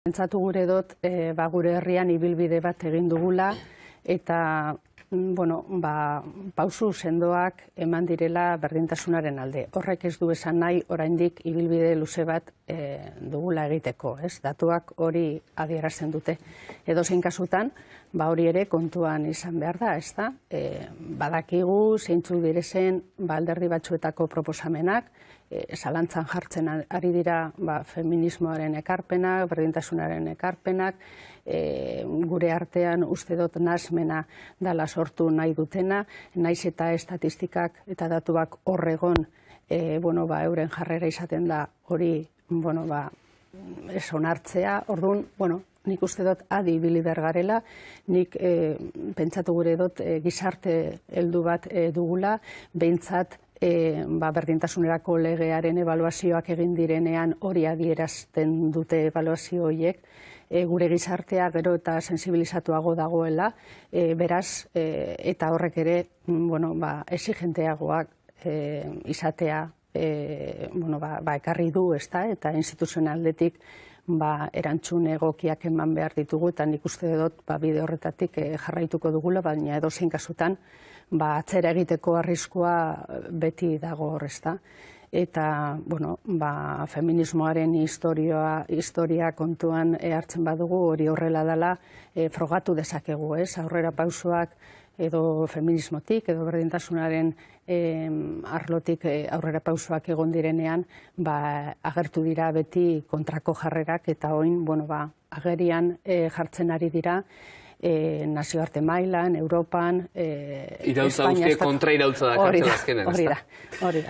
Pentsatu gure dut, gure herrian ibilbide bat egin dugula, eta pausu sendoak eman direla berdintasunaren alde. Horrek ez du esan nahi, oraindik ibilbide luze bat dugula egiteko, ez? Datuak hori adierazten dute. Edozein kasutan, hori ere kontuan izan behar da, ez da? Badakigu, zeintzuk direzen, alderdi batzuetako proposamenak, zalantzan jartzen ari dira feminismoaren ekarpenak, berdintasunaren ekarpenak, gure artean uste dut nahasmena dela sortu nahi dutena, naiz eta estatistikak eta datuak horregon euren jarrera izaten da hori ez onartzea. Orduan, nik uste dut adi ibili behar garela, nik pentsatu gure dut gizarte heldu bat dugula, behintzat berdintasunerako legearen ebaluazioak egin direnean hori adierazten dute ebaluazio horiek, gure gizartea gero eta sensibilizatuago dagoela, beraz, eta horrek ere exigenteagoak izatea ekarri du, eta instituzionaldetik erantzun egokiak eman behar ditugu, eta nik uste dut bide horretatik jarraituko dugula, baina edozein kasutan atzera egiteko arriskua beti dago hor, ezta. Eta, feminismoaren historia kontuan hartzen badugu, hori horrela dela, frogatu dezakegu, ez? Aurrera pausoak edo feminismotik, edo berdintasunaren arlotik aurrera pausoak egon direnean, agertu dira beti kontrako jarrerak, eta oin, agerian jartzen ari dira, nazioarte mailan, Europan, Iraultza guztiek kontra iraultza da kartzela azkenean, ez da? Hori da.